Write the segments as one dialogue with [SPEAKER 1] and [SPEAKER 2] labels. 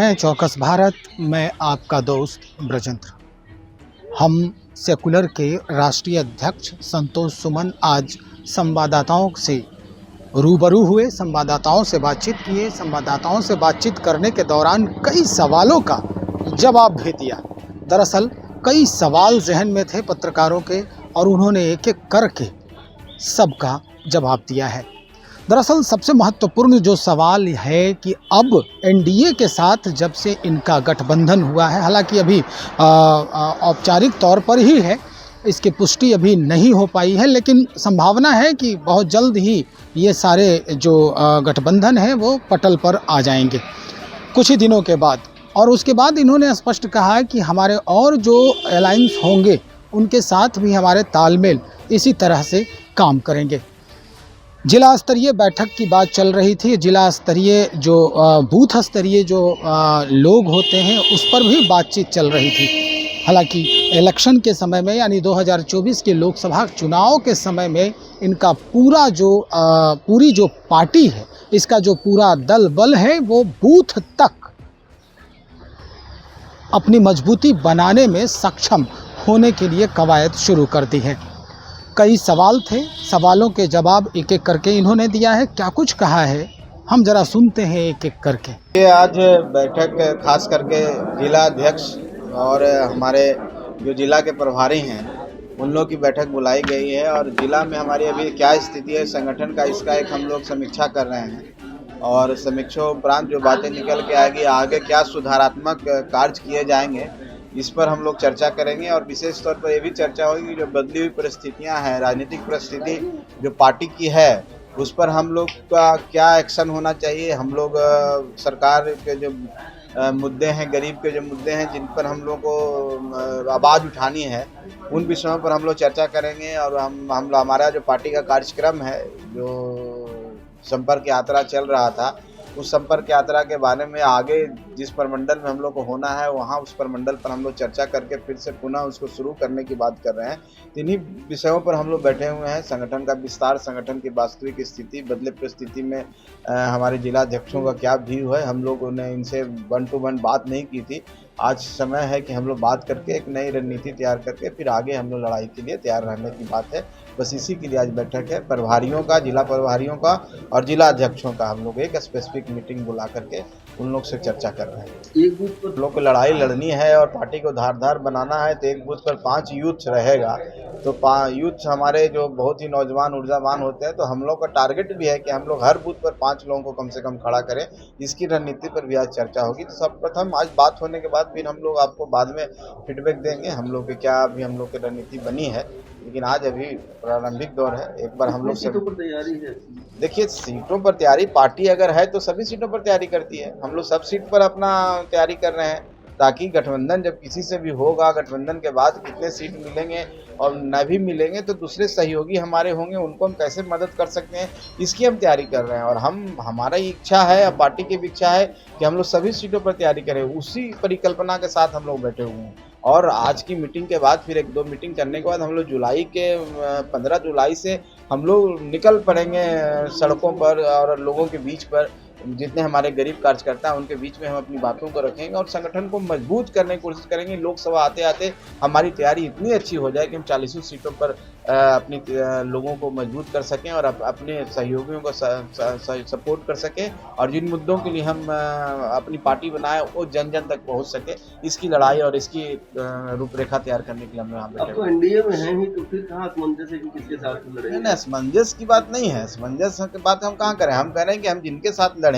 [SPEAKER 1] हैं चौकस भारत। मैं आपका दोस्त ब्रजेंद्र। हम सेकुलर के राष्ट्रीय अध्यक्ष संतोष सुमन आज संवाददाताओं से रूबरू हुए, संवाददाताओं से बातचीत किए। संवाददाताओं से बातचीत करने के दौरान कई सवालों का जवाब भी दिया। दरअसल कई सवाल जहन में थे पत्रकारों के और उन्होंने एक एक करके सबका जवाब दिया है। दरअसल सबसे महत्वपूर्ण जो सवाल है कि अब एनडीए के साथ जब से इनका गठबंधन हुआ है, हालांकि अभी औपचारिक तौर पर ही है, इसकी पुष्टि अभी नहीं हो पाई है, लेकिन संभावना है कि बहुत जल्द ही ये सारे जो गठबंधन है वो पटल पर आ जाएंगे कुछ ही दिनों के बाद। और उसके बाद इन्होंने स्पष्ट कहा कि हमारे और जो अलायंस होंगे उनके साथ भी हमारे तालमेल इसी तरह से काम करेंगे। जिला स्तरीय बैठक की बात चल रही थी। जिला स्तरीय जो बूथ स्तरीय जो लोग होते हैं उस पर भी बातचीत चल रही थी। हालांकि इलेक्शन के समय में यानी 2024 के लोकसभा चुनाव के समय में इनका पूरा जो पूरी जो पार्टी है, इसका जो पूरा दल बल है वो बूथ तक अपनी मजबूती बनाने में सक्षम होने के लिए कवायद शुरू कर दी है। कई सवाल थे, सवालों के जवाब एक एक करके इन्होंने दिया है। क्या कुछ कहा है हम जरा सुनते हैं एक एक करके।
[SPEAKER 2] ये आज बैठक खास करके जिला अध्यक्ष और हमारे जो जिला के प्रभारी हैं उन लोग की बैठक बुलाई गई है और जिला में हमारी अभी क्या स्थिति है संगठन का, इसका एक हम लोग समीक्षा कर रहे हैं और समीक्षा उपरांत जो बातें निकल के आएगी, आगे क्या सुधारात्मक कार्य किए जाएंगे, इस पर हम लोग चर्चा करेंगे। और विशेष तौर पर ये भी चर्चा होगी कि जो बदली हुई परिस्थितियां हैं, राजनीतिक परिस्थिति जो पार्टी की है, उस पर हम लोग का क्या एक्शन होना चाहिए। हम लोग सरकार के जो मुद्दे हैं, गरीब के जो मुद्दे हैं जिन पर हम लोग को आवाज़ उठानी है, उन विषयों पर हम लोग चर्चा करेंगे। और हमारा जो पार्टी का कार्यक्रम है, जो संपर्क यात्रा चल रहा था, उस संपर्क यात्रा के बारे में आगे जिस प्रमंडल में हम लोग को होना है वहाँ उस प्रमंडल पर हम लोग चर्चा करके फिर से पुनः उसको शुरू करने की बात कर रहे हैं। इन्हीं विषयों पर हम लोग बैठे हुए हैं। संगठन का विस्तार, संगठन की वास्तविक स्थिति, बदले परिस्थिति में हमारे जिला अध्यक्षों का क्या व्यू है, हम लोगों ने इनसे 1 to 1 बात नहीं की थी। आज समय है कि हम लोग बात करके एक नई रणनीति तैयार करके फिर आगे हम लोग लड़ाई के लिए तैयार रहने की बात है। बस इसी के लिए आज बैठक है। प्रभारियों का, जिला प्रभारियों का और जिला अध्यक्षों का हम लोग एक स्पेसिफिक मीटिंग बुला करके उन लोग से चर्चा कर रहे हैं। एक बूथ पर लोग को लड़ाई लड़नी है और पार्टी को धारदार बनाना है तो एक बूथ पर 5 यूथ रहेगा। तो यूथ हमारे जो बहुत ही नौजवान ऊर्जावान होते हैं, तो हम लोग का टारगेट भी है कि हम लोग हर बूथ पर 5 लोगों को कम से कम खड़ा करें। इसकी रणनीति पर भी आज चर्चा होगी। तो सर्वप्रथम आज बात होने के बाद फिर हम लोग आपको बाद में फीडबैक देंगे हम लोग की क्या अभी हम लोग की रणनीति बनी है। लेकिन आज अभी प्रारंभिक दौर है। एक बार हम लोग सीटों पर तैयारी है। देखिए, सीटों पर तैयारी पार्टी अगर है तो सभी सीटों पर तैयारी करती है। हम लोग सब सीट पर अपना तैयारी कर रहे हैं ताकि गठबंधन जब किसी से भी होगा, गठबंधन के बाद कितने सीट मिलेंगे और न भी मिलेंगे तो दूसरे सहयोगी हमारे होंगे, उनको हम कैसे मदद कर सकते हैं, इसकी हम तैयारी कर रहे हैं। और हमारा इच्छा है और पार्टी की भी इच्छा है कि हम लोग सभी सीटों पर तैयारी करें। उसी परिकल्पना के साथ हम लोग बैठे हुए हैं। और आज की मीटिंग के बाद फिर 1-2 मीटिंग करने के बाद हम लोग 15 जुलाई से हम लोग निकल पड़ेंगे सड़कों पर और लोगों के बीच पर। जितने हमारे गरीब कार्यकर्ता हैं उनके बीच में हम अपनी बातों को रखेंगे और संगठन को मजबूत करने की कोशिश करेंगे। लोकसभा आते आते हमारी तैयारी इतनी अच्छी हो जाए कि हम 40 सीटों पर अपनी लोगों को मजबूत कर सकें और अपने सहयोगियों को सपोर्ट कर सकें और जिन मुद्दों के लिए हम अपनी पार्टी बनाए वो जन जन तक पहुंच सके। इसकी लड़ाई और इसकी रूपरेखा तैयार करने के लिए हम यहाँ बैठे। अब तो एनडीए में हैं ही तो फिर कहाँ असमंजस है कि किसके साथ लड़ेंगे? नहीं, असमंजस की बात नहीं है। असमंजस की बात हम कहाँ करें। हम कह रहे हैं कि हम जिनके साथ लड़ें,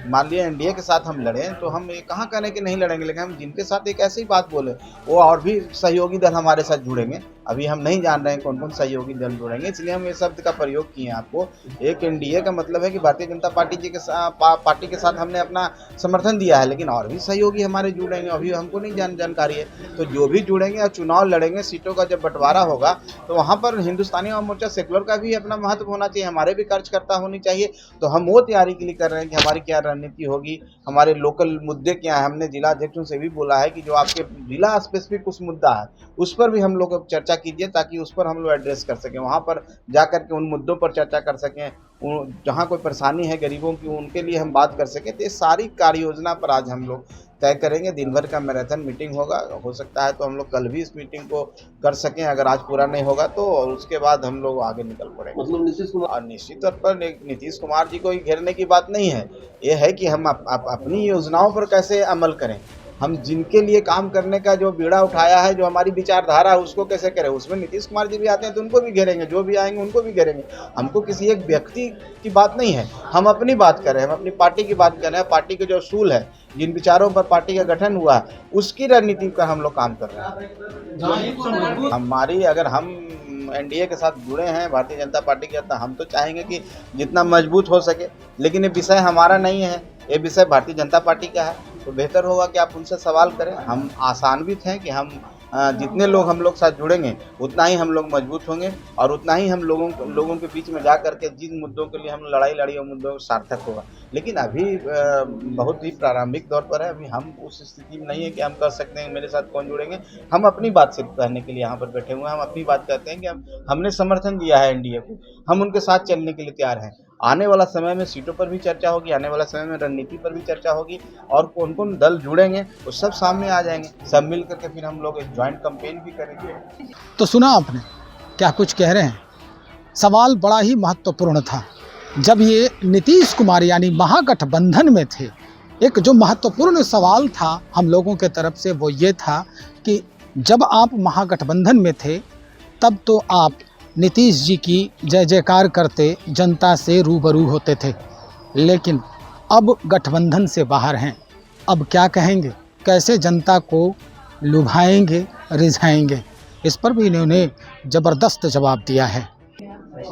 [SPEAKER 2] मान लिया एनडीए के साथ हम लड़ें तो हम ये कहाँ करें कि नहीं लड़ेंगे, लेकिन हम जिनके साथ एक ऐसी बात बोले वो और भी सहयोगी दल हमारे साथ जुड़ेंगे। अभी हम नहीं जान रहे हैं कौन कौन सहयोगी दल जुड़ेंगे, इसलिए हम ये शब्द का प्रयोग किए हैं। आपको एक एनडीए का मतलब है कि भारतीय जनता पार्टी के साथ हमने अपना समर्थन दिया है, लेकिन और भी सहयोगी हमारे जुड़ेंगे, अभी हमको नहीं जानकारी है। तो जो भी जुड़ेंगे और चुनाव लड़ेंगे, सीटों का जब बंटवारा होगा तो वहाँ पर हिंदुस्तानी आवाम मोर्चा सेकुलर का भी अपना महत्व होना चाहिए, हमारे भी कार्यकर्ता होनी चाहिए। तो हम वो तैयारी के लिए कर रहे हैं कि हमारी क्या रणनीति होगी, हमारे लोकल मुद्दे क्या है। हमने जिला अध्यक्षों से भी बोला है कि जो आपके जिला स्पेसिफिक कुछ मुद्दा है उस पर भी हम लोग चर्चा कीजिए ताकि उस पर हम लोग एड्रेस कर सकें, वहाँ पर जा कर के उन मुद्दों पर चर्चा कर सकें, जहाँ कोई परेशानी है गरीबों की उनके लिए हम बात कर सकें। तो ये सारी कार्य योजना पर आज हम लोग तय करेंगे। दिन भर का मैराथन मीटिंग होगा, हो सकता है तो हम लोग कल भी इस मीटिंग को कर सकें, अगर आज पूरा नहीं होगा तो, और उसके बाद हम लोग आगे निकल पड़ेंगे।
[SPEAKER 3] मतलब नीतीश कुमार,
[SPEAKER 2] और निश्चित तौर पर नीतीश कुमार जी को ही घेरने की बात नहीं है, ये है कि हम अपनी योजनाओं पर कैसे अमल करें, हम जिनके लिए काम करने का जो बीड़ा उठाया है, जो हमारी विचारधारा है उसको कैसे करें। उसमें नीतीश कुमार जी भी आते हैं तो उनको भी घेरेंगे, जो भी आएंगे उनको भी घेरेंगे। हमको किसी एक व्यक्ति की बात नहीं है, हम अपनी बात कर रहे हैं, हम अपनी पार्टी की बात कर रहे हैं। पार्टी के जो असूल है, जिन विचारों पर पार्टी का गठन हुआ है, उसकी रणनीति पर हम लोग काम कर रहे हैं। हमारी, अगर हम एनडीए के साथ जुड़े हैं भारतीय जनता पार्टी के, तो हम तो चाहेंगे कि जितना मजबूत हो सके, लेकिन ये विषय हमारा नहीं है, ये विषय भारतीय जनता पार्टी का है। तो बेहतर होगा कि आप उनसे सवाल करें। हम आशान्वित हैं कि हम जितने लोग हम लोग साथ जुड़ेंगे उतना ही हम लोग मजबूत होंगे, और उतना ही हम लोगों के बीच में जा करके जिन मुद्दों के लिए हम लड़ाई लड़ी, उन मुद्दों सार्थक होगा। लेकिन अभी बहुत ही प्रारंभिक दौर पर है, अभी हम उस स्थिति में नहीं है कि हम कर सकते हैं मेरे साथ कौन जुड़ेंगे। हम अपनी बात सिर्फ कहने के लिए यहाँ पर बैठे हुए हैं, हम अपनी बात कहते हैं कि हमने समर्थन दिया है एनडीए को, हम उनके साथ चलने के लिए तैयार हैं। आने वाला समय में सीटों पर भी चर्चा होगी, आने वाला समय में रणनीति पर भी चर्चा होगी, और कौन कौन दल जुड़ेंगे वो सब सामने आ जाएंगे। सब मिल करके फिर हम लोग एक ज्वाइंट कैंपेन भी करेंगे।
[SPEAKER 1] तो सुना आपने क्या कुछ कह रहे हैं। सवाल बड़ा ही महत्वपूर्ण था। जब ये नीतीश कुमार यानी महागठबंधन में थे, एक जो महत्वपूर्ण सवाल था हम लोगों के तरफ से वो ये था कि जब आप महागठबंधन में थे तब तो आप नीतीश जी की जय जयकार करते जनता से रूबरू होते थे, लेकिन अब गठबंधन से बाहर हैं, अब क्या कहेंगे, कैसे जनता को लुभाएंगे, रिझाएंगे। इस पर भी इन्होंने ज़बरदस्त जवाब दिया है।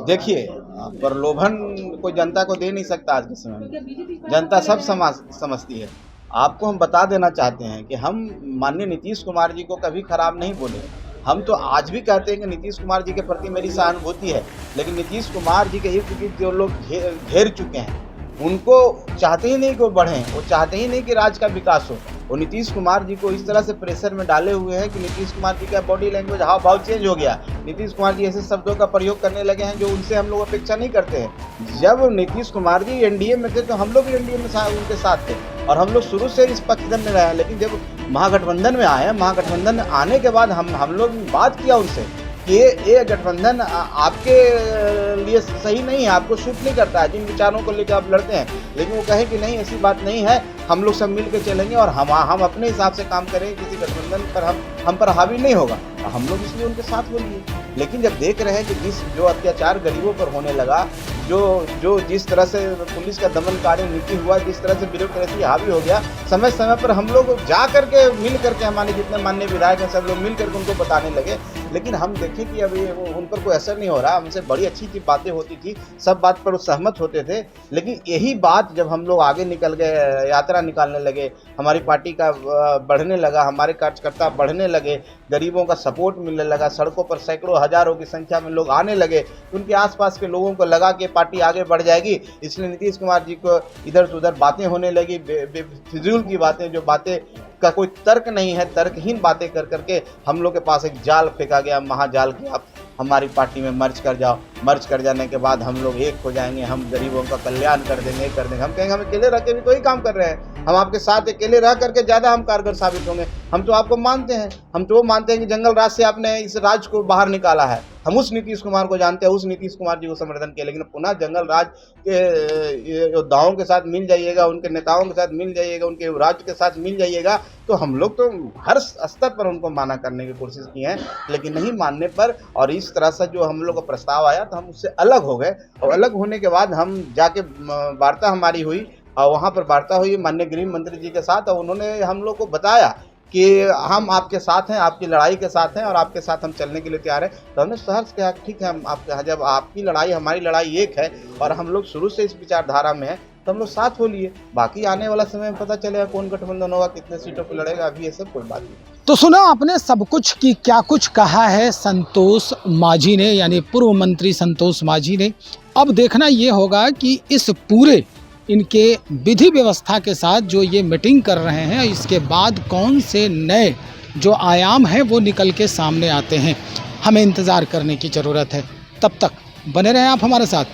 [SPEAKER 2] देखिए, प्रलोभन कोई जनता को दे नहीं सकता आज के समय में, जनता सब समझती है। आपको हम बता देना चाहते हैं कि हम माननीय नीतीश कुमार जी को कभी खराब नहीं बोले। हम तो आज भी कहते हैं कि नीतीश कुमार जी के प्रति मेरी सहानुभूति है, लेकिन नीतीश कुमार जी के इर्द गिर्द जो लोग घेर चुके हैं, उनको चाहते ही नहीं कि वो बढ़ें, वो चाहते ही नहीं कि राज्य का विकास हो। वो नीतीश कुमार जी को इस तरह से प्रेशर में डाले हुए हैं कि नीतीश कुमार जी का बॉडी लैंग्वेज, हाव भाव चेंज हो गया। नीतीश कुमार जी ऐसे शब्दों का प्रयोग करने लगे हैं जो उनसे हम लोग अपेक्षा नहीं करते हैं। जब नीतीश कुमार जी एनडीए में थे तो हम लोग भी एनडीए में उनके साथ थे, और हम लोग शुरू से इस पक्षधर में रहे हैं। लेकिन जब महागठबंधन में आए, महागठबंधन आने के बाद हम लोग बात किया उनसे कि ये गठबंधन आपके लिए सही नहीं है, आपको सूट नहीं करता है, जिन विचारों को लेकर आप लड़ते हैं। लेकिन वो कहे कि नहीं, ऐसी बात नहीं है, हम लोग सब मिल के चलेंगे और हम अपने हिसाब से काम करेंगे, किसी गठबंधन पर हम पर हावी नहीं होगा। हम लोग इसलिए उनके साथ बोलिए। लेकिन जब देख रहे हैं कि जो अत्याचार गरीबों पर होने लगा, जो जिस तरह से पुलिस का दमनकारी नीति हुआ, जिस तरह से ब्यूरोक्रेसी हावी हो गया, समय समय पर हम लोग जा करके मिल करके, हमारे जितने माननीय विधायक हैं सब लोग मिल करके उनको बताने लगे। लेकिन हम देखें कि अभी उन पर कोई असर नहीं हो रहा। हमसे बड़ी अच्छी बातें होती थी, सब बात पर सहमत होते थे। लेकिन यही बात जब हम लोग आगे निकल गए, यात्रा निकालने लगे, हमारी पार्टी का बढ़ने लगा, हमारे कार्यकर्ता बढ़ने लगे, गरीबों का सपोर्ट मिलने लगा, सड़कों पर सैकड़ों हजारों की संख्या में लोग आने लगे, उनके आसपास के लोगों को लगा कि पार्टी आगे बढ़ जाएगी। इसलिए नीतीश कुमार जी को इधर से उधर बातें होने लगी, फिजूल की बातें, जो बातें का कोई तर्क नहीं है, तर्कहीन बातें कर करके हम लोग के पास एक जाल फेंका गया, महाजाल कि आप हमारी पार्टी में मर्ज कर जाओ। मर्ज कर जाने के बाद हम लोग एक हो जाएंगे, हम गरीबों का कल्याण कर देंगे। हम कहेंगे हम अकेले रह के भी तो ही काम कर रहे हैं, हम आपके साथ अकेले रह करके ज़्यादा हम कारगर साबित होंगे। हम तो आपको मानते हैं, हम तो वो मानते हैं कि जंगल राज से आपने इस राज्य को बाहर निकाला है। हम उस नीतीश कुमार को जानते हैं, उस नीतीश कुमार जी को समर्थन किया। लेकिन पुनः जंगल राज के योद्धाओं के साथ मिल जाइएगा, उनके नेताओं के साथ मिल जाइएगा, उनके राज्य के साथ मिल जाइएगा, तो हम लोग तो हर स्तर पर उनको माना करने की कोशिश की है। लेकिन नहीं मानने पर और इस तरह से जो हम लोग का प्रस्ताव आया तो हम उससे अलग हो गए। और अलग होने के बाद हम जाके वार्ता हमारी हुई, और वहाँ पर वार्ता हुई माननीय गृह मंत्री जी के साथ, और उन्होंने हम लोग को बताया कि हम आपके साथ हैं, आपकी लड़ाई के साथ हैं, और आपके साथ हम चलने के लिए तैयार हैं। तो हमने सहर्ष कहा ठीक है, हम आपके, जब आपकी लड़ाई हमारी लड़ाई एक है और हम लोग शुरू से इस विचारधारा में हैं, तो हम लोग साथ हो लिए। बाकी आने वाला समय में पता चलेगा कौन गठबंधन होगा, कितने सीटों पर लड़ेगा, अभी ये सब कोई बात नहीं।
[SPEAKER 1] तो सुना आपने सब कुछ कि क्या कुछ कहा है संतोष मांझी ने, यानी पूर्व मंत्री संतोष मांझी ने। अब देखना ये होगा कि इस पूरे इनके विधि व्यवस्था के साथ जो ये मीटिंग कर रहे हैं, इसके बाद कौन से नए जो आयाम हैं वो निकल के सामने आते हैं। हमें इंतज़ार करने की ज़रूरत है। तब तक बने रहें आप हमारे साथ।